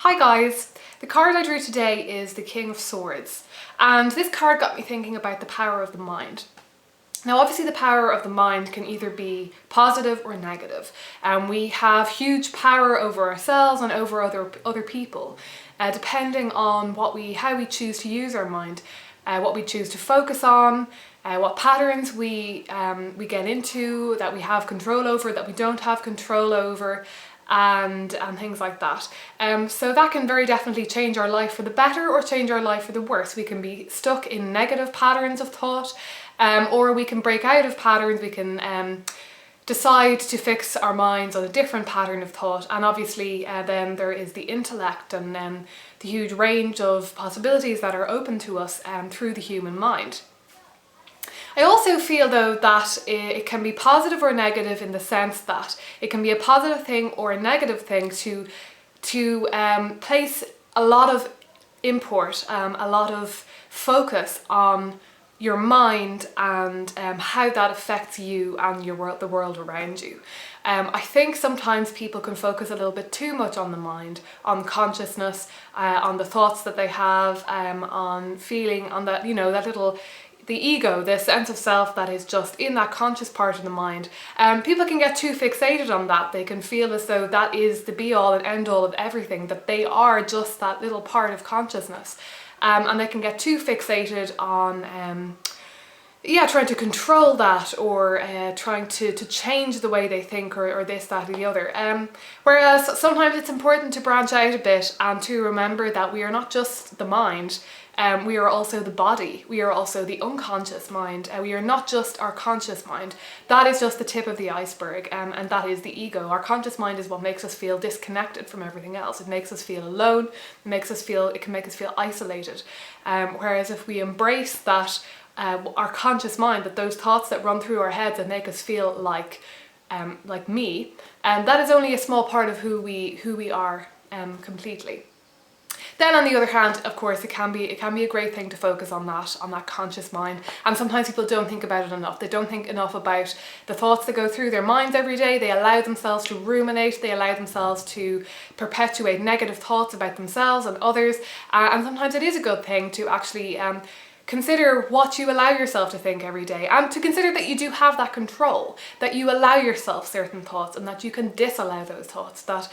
Hi guys! The card I drew today is the King of Swords, and this card got me thinking about the power of the mind. Now obviously the power of the mind can either be positive or negative, and we have huge power over ourselves and over other people, depending on how we choose to use our mind, what we choose to focus on, what patterns we get into, that we have control over, that we don't have control over, and things like that. So that can very definitely change our life for the better or change our life for the worse. We can be stuck in negative patterns of thought, or we can break out of patterns. We can decide to fix our minds on a different pattern of thought, and obviously then there is the intellect and the huge range of possibilities that are open to us through the human mind. I also feel though that it can be positive or negative, in the sense that it can be a positive thing or a negative thing to place a lot of import, a lot of focus on your mind and how that affects you and the world around you. I think sometimes people can focus a little bit too much on the mind, on consciousness, on the thoughts that they have, on feeling, on that, the ego, the sense of self that is just in that conscious part of the mind. People can get too fixated on that. They can feel as though that is the be all and end all of everything, that they are just that little part of consciousness. And they can get too fixated on trying to control that, or trying to change the way they think, or this, that or the other. Whereas sometimes it's important to branch out a bit and to remember that we are not just the mind. We are also the body. We are also the unconscious mind. We are not just our conscious mind. That is just the tip of the iceberg, and that is the ego. Our conscious mind is what makes us feel disconnected from everything else. It makes us feel alone. It can make us feel isolated. Whereas if we embrace that, our conscious mind, that those thoughts that run through our heads that make us feel like me, and that is only a small part of who we are completely. Then on the other hand, of course, it can be a great thing to focus on that conscious mind. And sometimes people don't think about it enough. They don't think enough about the thoughts that go through their minds every day. They allow themselves to ruminate. They allow themselves to perpetuate negative thoughts about themselves and others. And sometimes it is a good thing to actually consider what you allow yourself to think every day, and to consider that you do have that control, that you allow yourself certain thoughts and that you can disallow those thoughts, that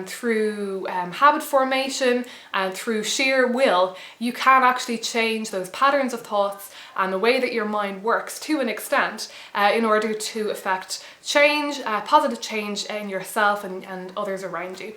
through habit formation and through sheer will, you can actually change those patterns of thoughts and the way that your mind works to an extent in order to effect change, positive change in yourself and others around you.